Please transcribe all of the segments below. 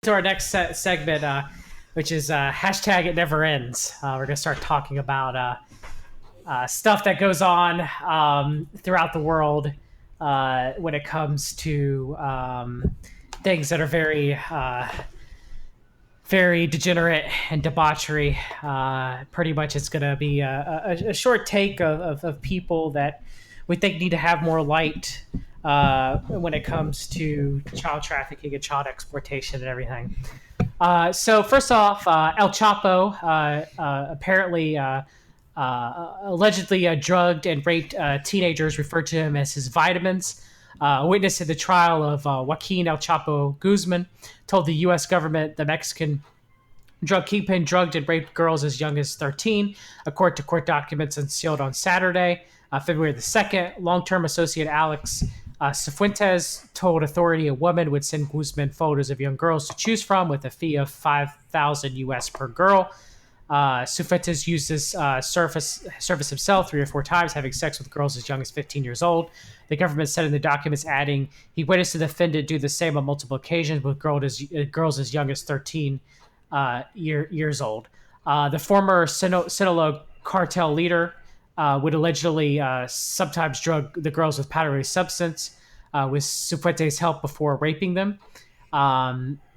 To our next segment, which is hashtag it never ends. We're going to start talking about stuff that goes on throughout the world when it comes to things that are very degenerate and debauchery. Pretty much it's going to be a short take of people that we think need to have more light when it comes to child trafficking and child exploitation and everything. So first off, El Chapo apparently allegedly drugged and raped teenagers, referred to him as his vitamins. A witness in the trial of Joaquin El Chapo Guzman told the U.S. government the Mexican drug kingpin drugged and raped girls as young as 13, according to court documents unsealed on Saturday, February the 2nd. Long-term associate Alex Cifuentes told authority a woman would send Guzman photos of young girls to choose from with a fee of 5,000 US per girl. Cifuentes used this service himself 3 or 4 times, having sex with girls as young as 15 years old. The government said in the documents, adding he witnessed the defendant do the same on multiple occasions with girls as young as 13 years old. The former Sinaloa cartel leader would allegedly sometimes drug the girls with powdery substance with Cifuentes' help before raping them. But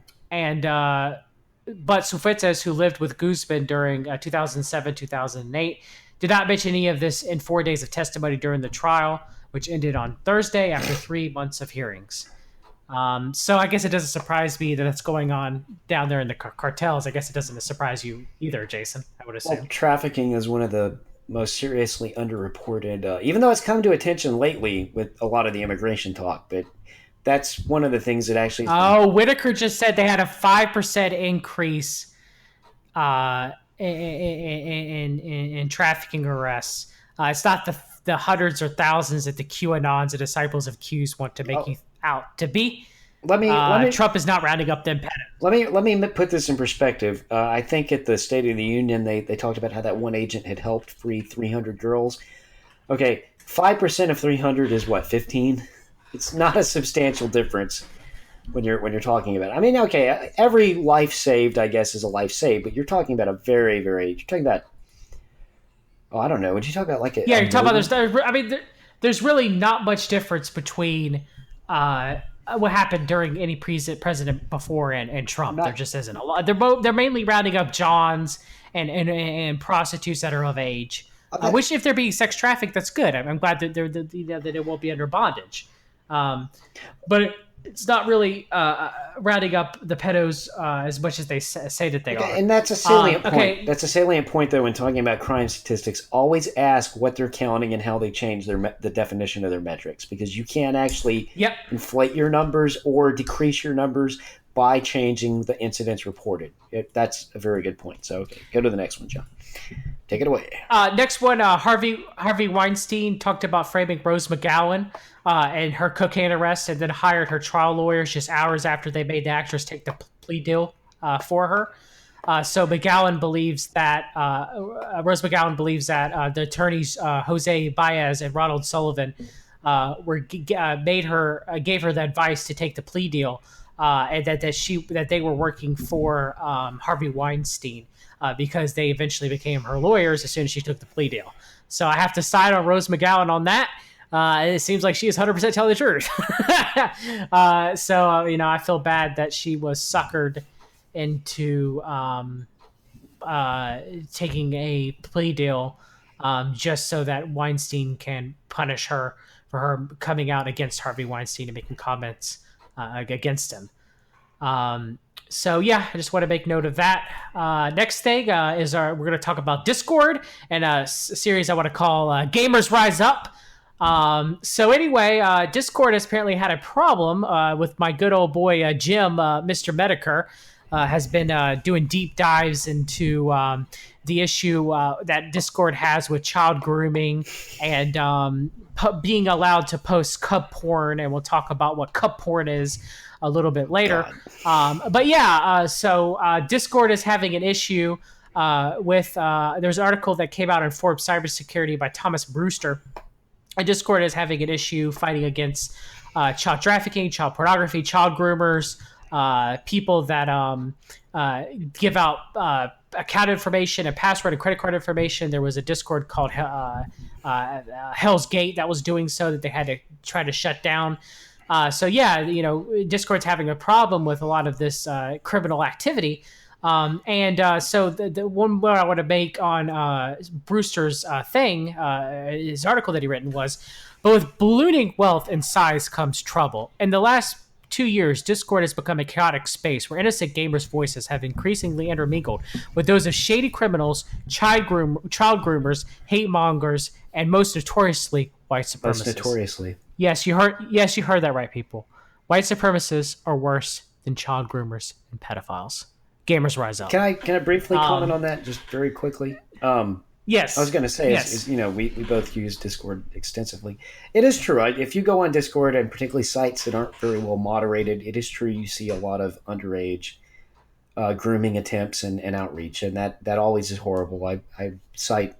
Cifuentes, who lived with Guzman during 2007-2008, did not mention any of this in 4 days of testimony during the trial, which ended on Thursday after 3 months of hearings. So I guess it doesn't surprise me that it's going on down there in the cartels. I guess it doesn't surprise you either, Jason, I would assume. Well, trafficking is one of the most seriously underreported, even though it's come to attention lately with a lot of the immigration talk. But that's one of the things that actually. Oh, Whitaker just said they had a 5% increase in trafficking arrests. It's not the hundreds or thousands that the QAnons and disciples of Qs want to make you out to be. Let me. Trump is not rounding up them pedos. Let me put this in perspective. I think at the State of the Union they talked about how that one agent had helped free 300 girls. Okay, 5% of 300 is what, 15? It's not a substantial difference when you're talking about it. I mean, okay, every life saved, I guess, is a life saved, but you're talking about you're talking about. Oh, I don't know. Would you talk about like a? Yeah, a you're talking about there's really not much difference between what happened during any president before and Trump. There just isn't a lot. They're mainly rounding up Johns and prostitutes that are of age. Okay. Which, if they're being sex trafficked, that's good. I'm glad that that it won't be under bondage. But it's not really rounding up the pedos as much as they say that they are. And that's a salient point. Okay. That's a salient point, though, when talking about crime statistics. Always ask what they're counting and how they change the definition of their metrics, because you can't actually inflate your numbers or decrease your numbers by changing the incidents reported. That's a very good point. So, okay, go to the next one, John. Take it away. Next one, Harvey Weinstein talked about framing Rose McGowan and her cocaine arrest, and then hired her trial lawyers just hours after they made the actress take the plea deal for her. So McGowan believes that Rose McGowan believes that the attorneys Jose Baez and Ronald Sullivan gave her the advice to take the plea deal, and that they were working for Harvey Weinstein. Because they eventually became her lawyers as soon as she took the plea deal. So I have to side on Rose McGowan on that. It seems like she is 100% telling the truth. I feel bad that she was suckered into taking a plea deal just so that Weinstein can punish her for her coming out against Harvey Weinstein and making comments against him. So yeah, I just want to make note of that. Next thing is we're going to talk about Discord and a series I want to call Gamers Rise Up. So anyway, Discord has apparently had a problem with my good old boy Jim, Mr. Medicare, has been doing deep dives into the issue that Discord has with child grooming and being allowed to post cub porn, and we'll talk about what cub porn is a little bit later. So Discord is having an issue with there's an article that came out in Forbes Cybersecurity by Thomas Brewster. And Discord is having an issue fighting against child trafficking, child pornography, child groomers, people that give out account information and password and credit card information. There was a Discord called Hell's Gate that was doing so, that they had to try to shut down. So yeah, Discord's having a problem with a lot of this criminal activity. So the one where I want to make on Brewster's his article that he written was, but with ballooning wealth and size comes trouble. In the last 2 years, Discord has become a chaotic space where innocent gamers' voices have increasingly intermingled with those of shady criminals, child groomers, hate mongers, and most notoriously white supremacists. Most notoriously. Yes, you heard that right, people. White supremacists are worse than child groomers and pedophiles. Gamers rise up. Can I briefly comment on that just very quickly? Yes. I was going to say, we both use Discord extensively. It is true. If you go on Discord, and particularly sites that aren't very well moderated, it is true you see a lot of underage grooming attempts and outreach, and that always is horrible. I cite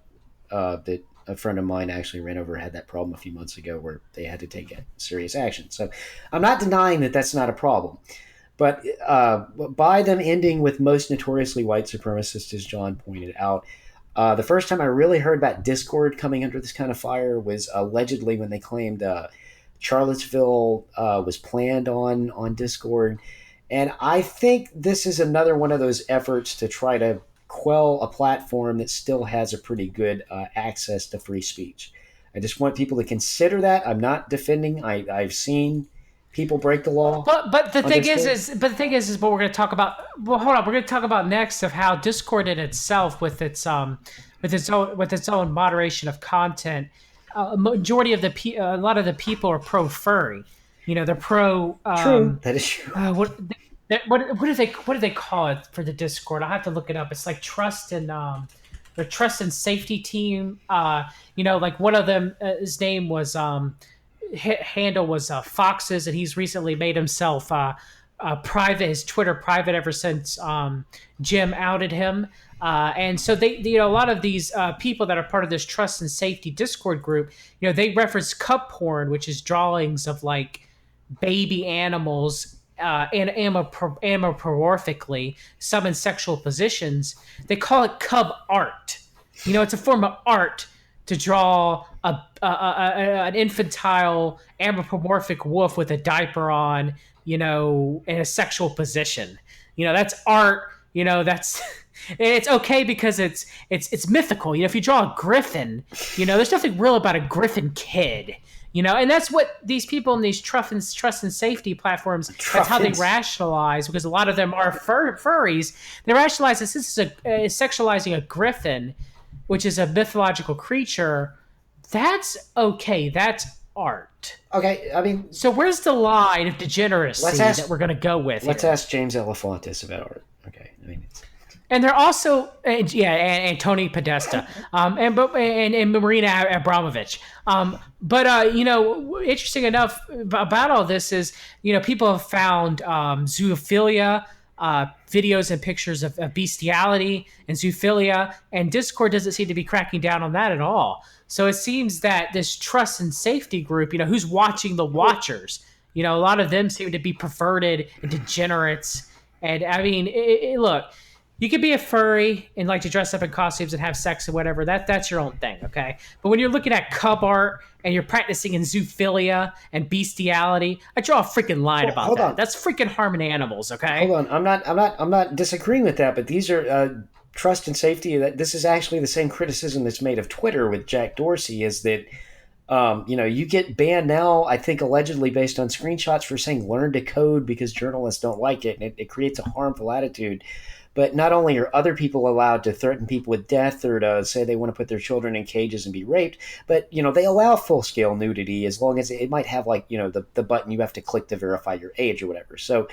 that a friend of mine actually ran over had that problem a few months ago where they had to take serious action. So I'm not denying that that's not a problem. But by them ending with most notoriously white supremacists, as John pointed out, the first time I really heard about Discord coming under this kind of fire was allegedly when they claimed Charlottesville was planned on Discord. And I think this is another one of those efforts to try to quell a platform that still has a pretty good access to free speech. I just want people to consider that. I'm not defending. I've seen people break the law. But the thing is what we're going to talk about. Well, hold on. We're going to talk about next of how Discord in itself, with its own moderation of content, a lot of the people are pro furry. They're pro. True, that is true. What do they call it for the Discord? I'll have to look it up. It's like trust and their trust and safety team. Like one of them, his name was handle was Foxes, and he's recently made himself private, his Twitter private, ever since Jim outed him. And so they, a lot of these people that are part of this trust and safety Discord group, they reference cup porn, which is drawings of like baby animals and anthropomorphically, some in sexual positions. They call it cub art. It's a form of art to draw an infantile anthropomorphic wolf with a diaper on, in a sexual position. That's art. That's it's okay because it's mythical. If you draw a griffin, there's nothing real about a griffin kid. And that's what these people in these trust and safety platforms, that's how they rationalize, because a lot of them are furries. They rationalize this is sexualizing a griffin, which is a mythological creature. That's okay. That's art. Okay, I mean... So where's the line of degeneracy that we're going to go with? Let's ask James Elefantis about art. Okay, I mean... And they're also... and Tony Podesta. And Marina Abramovich. Interesting enough about all this is, people have found zoophilia, videos and pictures of bestiality and zoophilia, and Discord doesn't seem to be cracking down on that at all. So it seems that this trust and safety group, who's watching the watchers, a lot of them seem to be perverted and degenerates. And I mean, look, you could be a furry and like to dress up in costumes and have sex and whatever. That's your own thing, okay? But when you're looking at cub art and you're practicing in zoophilia and bestiality, I draw a freaking line about that. That's freaking harming animals, okay? Hold on, I'm not disagreeing with that, but these are trust and safety. This is actually the same criticism that's made of Twitter with Jack Dorsey, is that you get banned now, I think allegedly based on screenshots, for saying learn to code because journalists don't like it, and it creates a harmful attitude. But not only are other people allowed to threaten people with death or to say they want to put their children in cages and be raped, but, they allow full-scale nudity as long as it might have, like, the button you have to click to verify your age or whatever. So,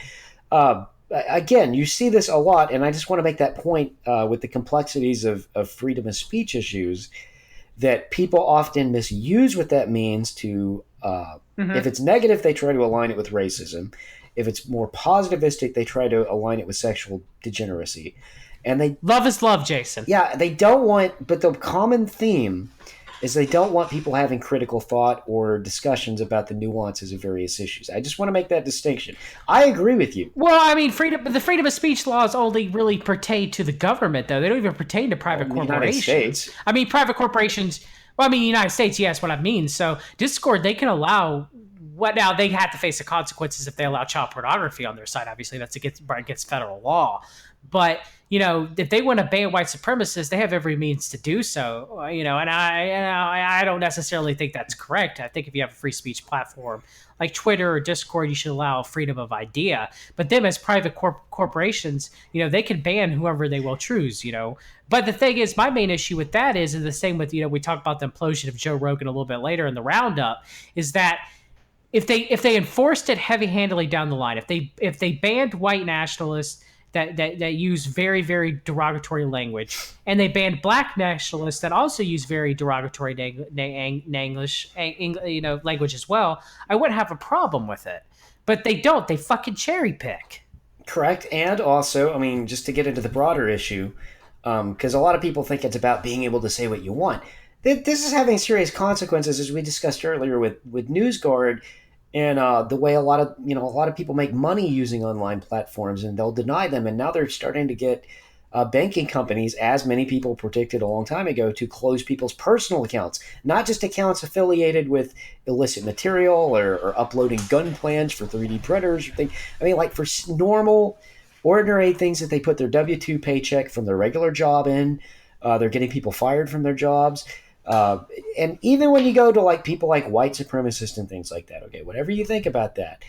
again, you see this a lot, and I just want to make that point with the complexities of freedom of speech issues, that people often misuse what that means to, if it's negative, they try to align it with racism. If it's more positivistic, they try to align it with sexual degeneracy. And love is love, Jason. Yeah, they don't want, but the common theme is they don't want people having critical thought or discussions about the nuances of various issues. I just want to make that distinction. I agree with you. Well, I mean, the freedom of speech laws only really pertain to the government, though. They don't even pertain to Well, private in the United corporations. States, I mean, private corporations. Well, I mean, the United States, yes, what I mean. So, Discord, they can allow. What now? They have to face the consequences if they allow child pornography on their site. Obviously, that's against federal law. But if they want to ban white supremacists, they have every means to do so. And I don't necessarily think that's correct. I think if you have a free speech platform like Twitter or Discord, you should allow freedom of idea. But them as private corporations, they can ban whoever they will choose. But the thing is, my main issue with that is the same with we talk about the implosion of Joe Rogan a little bit later in the roundup, is that if they enforced it heavy-handedly down the line, if they banned white nationalists that use very, very derogatory language, and they banned black nationalists that also use very derogatory language as well, I wouldn't have a problem with it. But they don't. They fucking cherry pick. correct. And also, I mean, just to get into the broader issue, because a lot of people think it's about being able to say what you want. This is having serious consequences, as we discussed earlier with NewsGuard, and the way a lot of people make money using online platforms, and they'll deny them, and now they're starting to get banking companies, as many people predicted a long time ago, to close people's personal accounts, not just accounts affiliated with illicit material or uploading gun plans for 3D printers or things. I mean, like for normal, ordinary things that they put their W-2 paycheck from their regular job in. They're getting people fired from their jobs. And even when you go to like people like white supremacists and things like that, okay, whatever you think about that,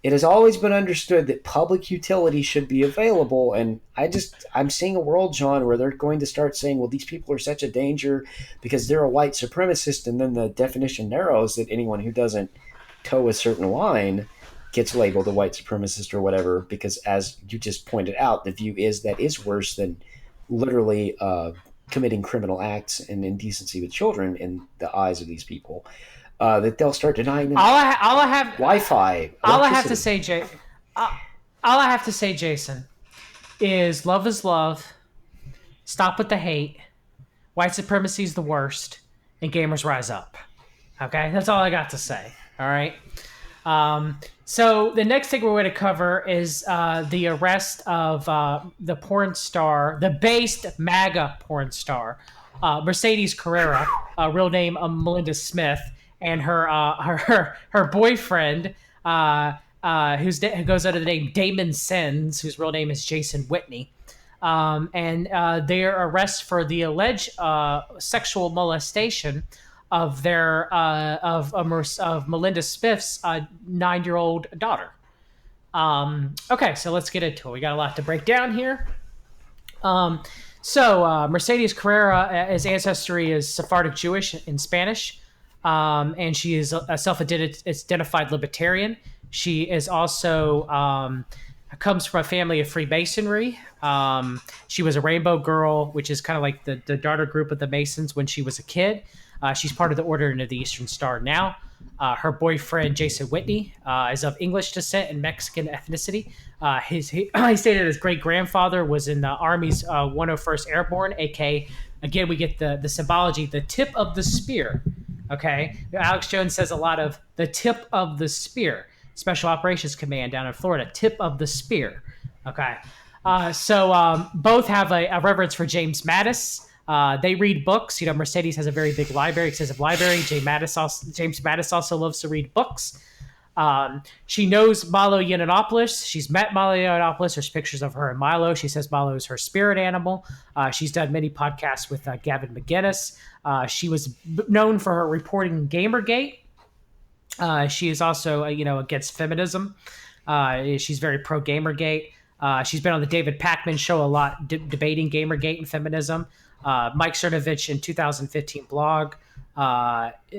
it has always been understood that public utility should be available. And I'm seeing a world, John, where they're going to start saying, well, these people are such a danger because they're a white supremacist. And then the definition narrows that anyone who doesn't toe a certain line gets labeled a white supremacist or whatever, because as you just pointed out, the view is that is worse than literally committing criminal acts and indecency with children in the eyes of these people. That they'll start denying them All I have Wi-Fi. all I have to say, all I have to say, Jason, is love is love. Stop with the hate. White supremacy is the worst, and gamers rise up. Okay, that's all I got to say. All right. So the next thing we're going to cover is the arrest of the porn star, the based MAGA porn star, Mercedes Carrera, real name Melinda Smith, and her boyfriend, who goes under the name Damon Sens, whose real name is Jason Whitney. And their arrest for the alleged sexual molestation of their of Melinda Smith's 9-year-old daughter. Okay, so let's get into it. We got a lot to break down here. So Mercedes Carrera, his ancestry is Sephardic Jewish in Spanish, and she is a self-identified libertarian. She is also comes from a family of Freemasonry. She was a Rainbow Girl, which is kind of like the daughter group of the Masons when she was a kid. She's part of the Order of the Eastern Star now. Her boyfriend, Jason Whitney, is of English descent and Mexican ethnicity. He stated his great-grandfather was in the Army's 101st Airborne, a.k.a. Again, we get the symbology, the tip of the spear. Okay? Alex Jones says a lot of the tip of the spear. Special Operations Command down in Florida, tip of the spear. Okay? So both have a reverence for James Mattis. They read books. Mercedes has a very big library, extensive library. James Mattis also loves to read books. She knows Milo Yiannopoulos. She's met Milo Yiannopoulos. There's pictures of her and Milo. She says Milo is her spirit animal. She's done many podcasts with Gavin McGinnis. She was known for her reporting Gamergate. She is also, against feminism. She's very pro Gamergate. She's been on the David Pakman show a lot, debating Gamergate and feminism. Mike Cernovich in 2015 blog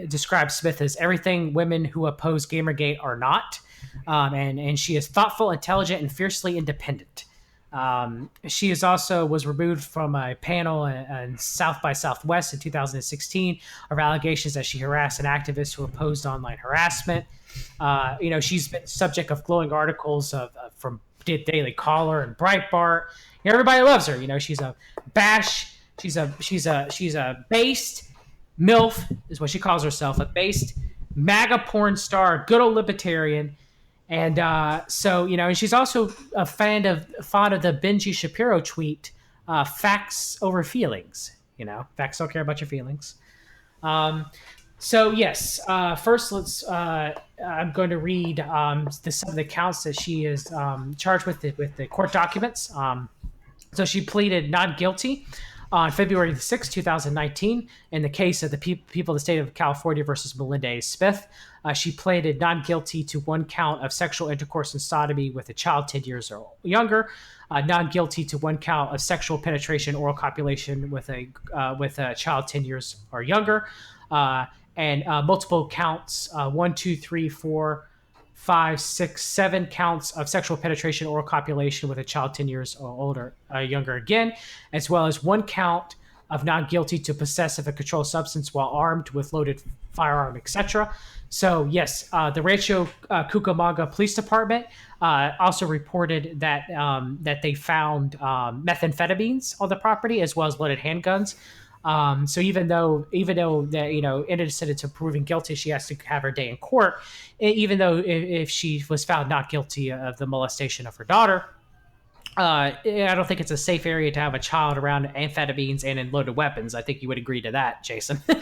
describes Smith as everything women who oppose Gamergate are not. And she is thoughtful, intelligent, and fiercely independent. She is also was removed from a panel in South by Southwest in 2016 of allegations that she harassed an activist who opposed online harassment. She's been subject of glowing articles from Daily Caller and Breitbart. Everybody loves her. She's a bash. She's a based MILF is what she calls herself, a based MAGA porn star, good old libertarian. And so, and she's also a fond of the Benji Shapiro tweet, facts over feelings. Facts don't care about your feelings. So yes, first I'm going to read some of the counts that she is charged with the court documents. So she pleaded not guilty on February 6, 2019, in the case of the people of the state of California versus Melinda Smith. She pleaded not guilty to one count of sexual intercourse and sodomy with a child 10 years or younger, not guilty to one count of sexual penetration, oral copulation with a child 10 years or younger, and multiple counts, 1, 2, 3, 4, 5, 6, 7 counts of sexual penetration, oral copulation with a child 10 years or older, younger again, as well as one count of not guilty to possess of a controlled substance while armed with loaded firearm, etc. So yes, the Rancho Cucamonga Police Department also reported that that they found methamphetamines on the property as well as loaded handguns. So even though that innocent until proven guilty, she has to have her day in court. Even though if she was found not guilty of the molestation of her daughter, I don't think it's a safe area to have a child around amphetamines and in loaded weapons. I think you would agree to that, Jason. But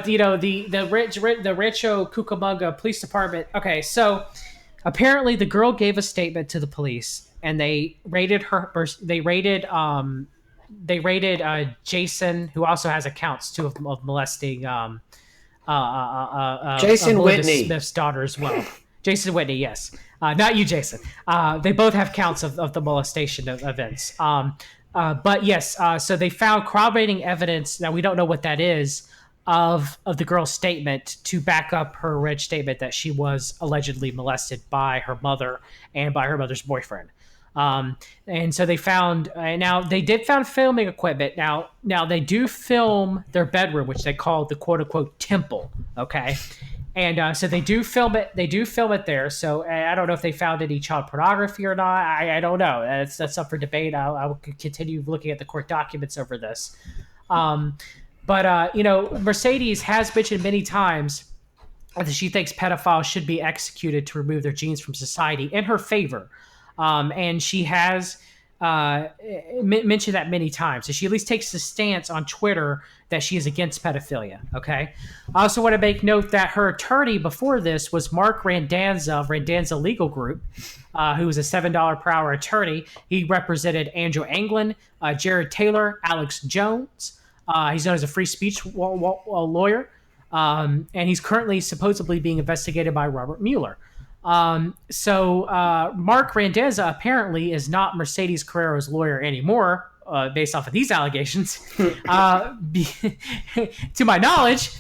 the Rancho Cucamonga Police Department. Okay, so apparently the girl gave a statement to the police, and they raided her. They raided Jason, who also has accounts too of molesting Jason Whitney Smith's daughter as well. Jason Whitney, yes, not you, Jason. They both have counts of the molestation of events. But yes, so they found corroborating evidence. Now we don't know what that is of the girl's statement to back up her alleged statement that she was allegedly molested by her mother and by her mother's boyfriend. And so they found, now they did found filming equipment. Now they do film their bedroom, which they call the quote unquote temple. Okay. And so they do film it. They do film it there. So I don't know if they found any child pornography or not. I don't know. That's up for debate. I will continue looking at the court documents over this. But Mercedes has mentioned many times that she thinks pedophiles should be executed to remove their genes from society in her favor. And she has mentioned that many times. So she at least takes the stance on Twitter that she is against pedophilia. Okay. I also want to make note that her attorney before this was Mark Randanza of Randanza Legal Group, who was a $7 per hour attorney. He represented Andrew Anglin, Jared Taylor, Alex Jones. He's known as a free speech lawyer. And he's currently supposedly being investigated by Robert Mueller. So Mark Randanza apparently is not Mercedes Carrera's lawyer anymore, based off of these allegations, to my knowledge,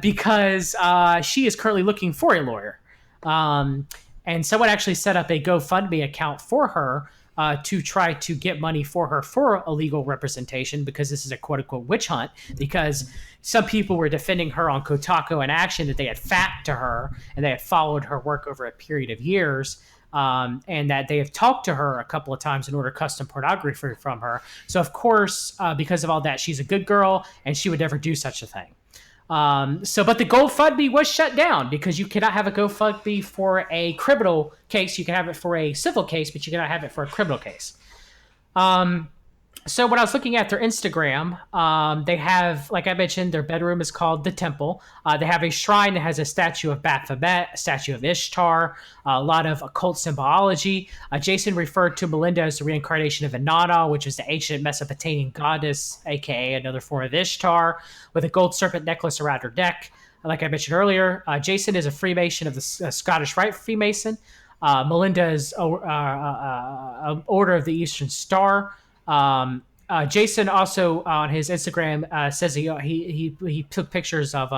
because she is currently looking for a lawyer. And someone actually set up a GoFundMe account for her to try to get money for her for a legal representation, because this is a quote-unquote witch hunt, because some people were defending her on Kotaku in Action that they had fact to her and they had followed her work over a period of years, and that they have talked to her a couple of times in order custom pornography from her. So, of course, because of all that, she's a good girl and she would never do such a thing. But the GoFundMe was shut down because you cannot have a GoFundMe for a criminal case. You can have it for a civil case, but you cannot have it for a criminal case. So when I was looking at their Instagram, they have, like I mentioned, their bedroom is called the Temple. They have a shrine that has a statue of Baphomet, a statue of Ishtar, a lot of occult symbology. Jason referred to Melinda as the reincarnation of Inanna, which is the ancient Mesopotamian goddess, aka another form of Ishtar, with a gold serpent necklace around her neck. Like I mentioned earlier, Jason is a Freemason of the Scottish Rite Freemason. Melinda is Order of the Eastern Star. Jason also on his Instagram says he took pictures of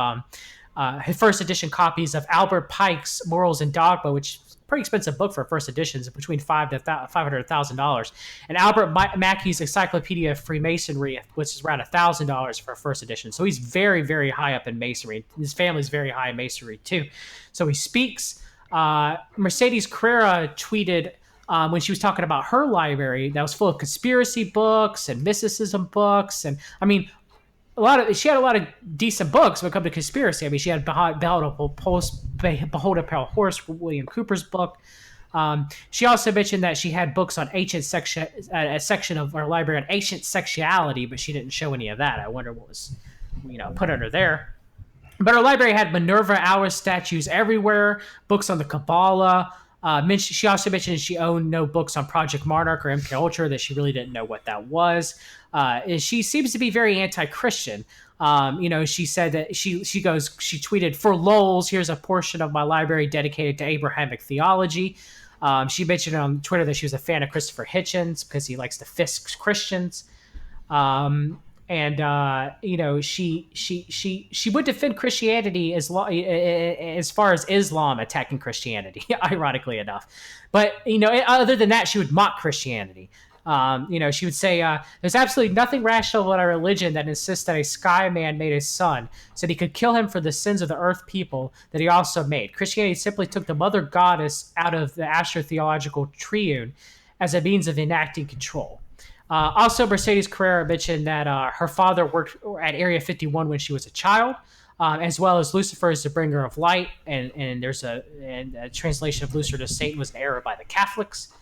his first edition copies of Albert Pike's Morals and Dogma, which is a pretty expensive book for first editions, between $500,000, and Albert Mackey's Encyclopedia of Freemasonry, which is around $1,000 for a first edition. So he's very, very high up in Masonry. His family's very high in Masonry too. So he speaks. Mercedes Carrera tweeted when she was talking about her library that was full of conspiracy books and mysticism books. And I mean, she had a lot of decent books when it comes to conspiracy. I mean, she had Behold a Pale Horse, William Cooper's book. She also mentioned that she had books on ancient section, a section of our library on ancient sexuality, but she didn't show any of that. I wonder what was, put under there. But our library had Minerva Hour statues everywhere, books on the Kabbalah. She also mentioned she owned no books on Project Monarch or MK Ultra, that she really didn't know what that was. She seems to be very anti-Christian. She said that she tweeted, "For lulz, here's a portion of my library dedicated to Abrahamic theology." She mentioned on Twitter that she was a fan of Christopher Hitchens because he likes to fisk Christians. She would defend Christianity as far as Islam attacking Christianity, ironically enough. But other than that, she would mock Christianity. She would say, "There's absolutely nothing rational about our religion that insists that a sky man made a son so that he could kill him for the sins of the earth people that he also made. Christianity simply took the mother goddess out of the astrotheological triune as a means of enacting control." Also, Mercedes Carrera mentioned that her father worked at Area 51 when she was a child, as well as Lucifer is the bringer of light, and there's a translation of Lucifer to Satan was an error by the Catholics.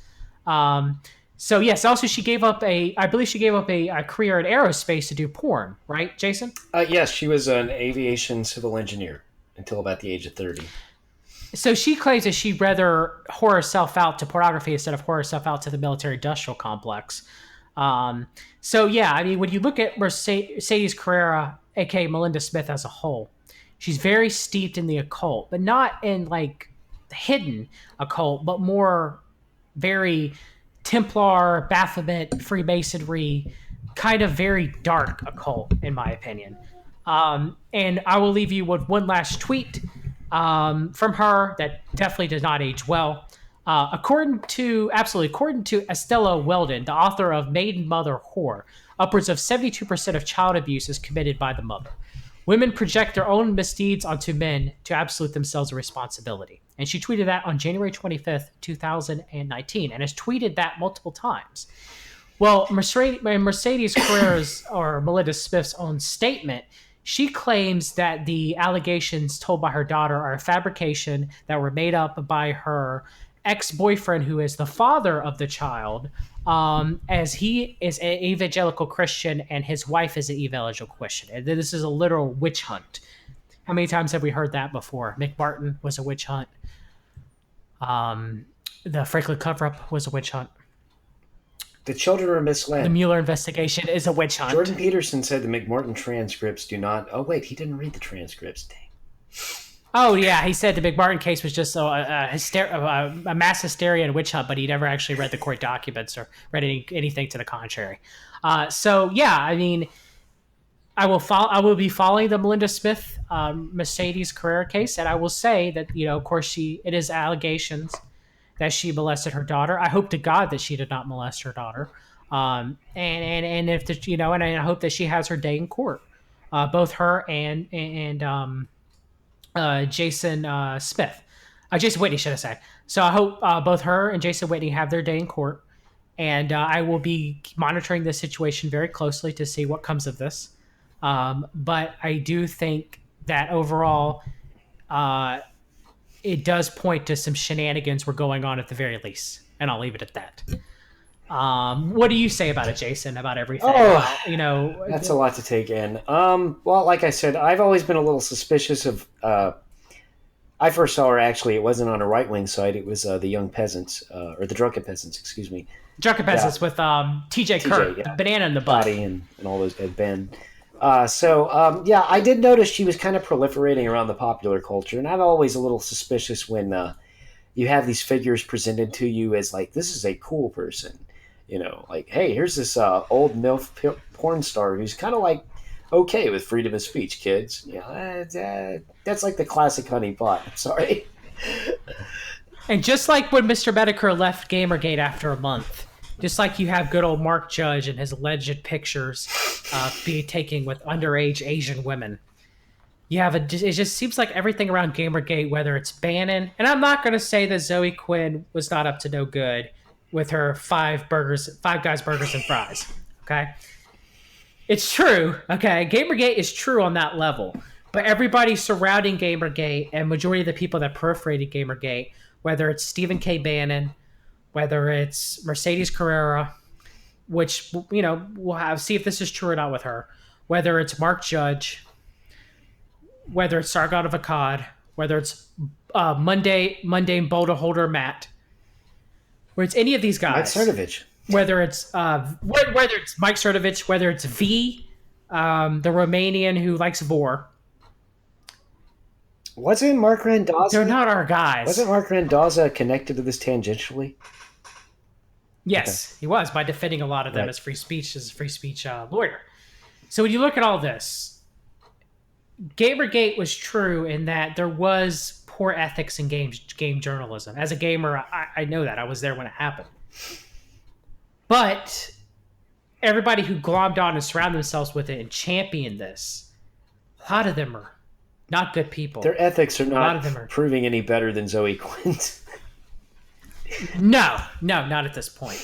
So yes, also I believe she gave up a career in aerospace to do porn, right, Jason? Yes, she was an aviation civil engineer until about the age of 30. So she claims that she'd rather whore herself out to pornography instead of whore herself out to the military-industrial complex. When you look at Mercedes Carrera, aka Melinda Smith, as a whole, she's very steeped in the occult, but not in like hidden occult, but more very Templar, Baphomet, Freemasonry, kind of very dark occult, in my opinion. And I will leave you with one last tweet from her that definitely does not age well. According to Estella Weldon, the author of Maiden Mother Whore, upwards of 72% of child abuse is committed by the mother. Women project their own misdeeds onto men to absolve themselves of responsibility. And she tweeted that on January 25th, 2019, and has tweeted that multiple times. Well, Mercedes Carrera's or Melinda Smith's own statement, she claims that the allegations told by her daughter are a fabrication that were made up by her ex-boyfriend, who is the father of the child, as he is an evangelical Christian and his wife is an evangelical Christian. And this is a literal witch hunt. How many times have we heard that before? McMartin was a witch hunt. The Franklin cover-up was a witch hunt. The children are misled. The Mueller investigation is a witch hunt. Jordan Peterson said the McMartin transcripts do not... Oh, wait, he didn't read the transcripts. Dang. Oh, yeah, he said the McMartin case was just a mass hysteria and witch hunt, but he never actually read the court documents or read anything to the contrary. I will be following the Melinda Smith Mercedes Carrera case, and I will say that, of course, it is allegations that she molested her daughter. I hope to God that she did not molest her daughter. And I hope that she has her day in court. Both her and Jason Whitney, should I say. So I hope both her and Jason Whitney have their day in court. And I will be monitoring this situation very closely to see what comes of this. But I do think that overall, it does point to some shenanigans were going on at the very least. And I'll leave it at that. What do you say about it, Jason, about everything? That's a lot to take in. Well, like I said, I've always been a little suspicious of... I first saw her, actually, it wasn't on a right-wing site. It was the Young Peasants, or the Drunken Peasants, excuse me. Drunken Peasants with TJ Kirk, yeah. Banana in the Butt. Body and all those guys, Ben. I did notice she was kind of proliferating around the popular culture, and I'm always a little suspicious when you have these figures presented to you as, like, this is a cool person. Like, hey, here's this old MILF porn star who's kind of like okay with freedom of speech, kids. That's like the classic honeypot. I'm sorry. And just like when Mr. Medicare left Gamergate after a month, just like you have good old Mark Judge and his alleged pictures being taken with underage Asian women, it just seems like everything around Gamergate, whether it's Bannon, and I'm not going to say that Zoe Quinn was not up to no good with her Five Guys Burgers and Fries, okay? It's true. Okay, Gamergate is true on that level, but everybody surrounding Gamergate and majority of the people that proliferated Gamergate, whether it's Stephen K. Bannon, whether it's Mercedes Carrera, which we'll have see if this is true or not with her, whether it's Mark Judge, whether it's Sargon of Akkad, whether it's mundane boulder holder Matt, where it's any of these Mike guys, Cernovich. whether it's Mike Cernovich, whether it's V, the Romanian who likes Vor. Wasn't Mark Randazza? They're not our guys. Wasn't Mark Randazza connected to this tangentially? Yes, he was, by defending a lot of them Right. as a free speech lawyer. So when you look at all this, Gamergate was true in that there was poor ethics in game journalism. As a gamer, I know that. I was there when it happened. But everybody who glommed on and surrounded themselves with it and championed this, a lot of them are not good people. Their ethics are lot not of them are- proving any better than Zoe Quinn's. No, not at this point.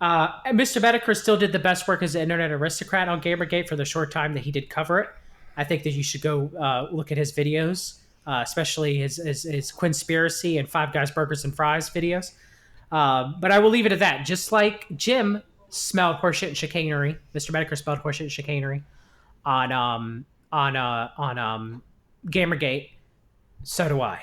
Mr. Bedecker still did the best work as an internet aristocrat on Gamergate for the short time that he did cover it. I think that you should go look at his videos, especially his Quinspiracy and Five Guys Burgers and Fries videos. But I will leave it at that. Just like Jim smelled horseshit and chicanery, Mr. Bedecker smelled horseshit and chicanery on Gamergate. So do I.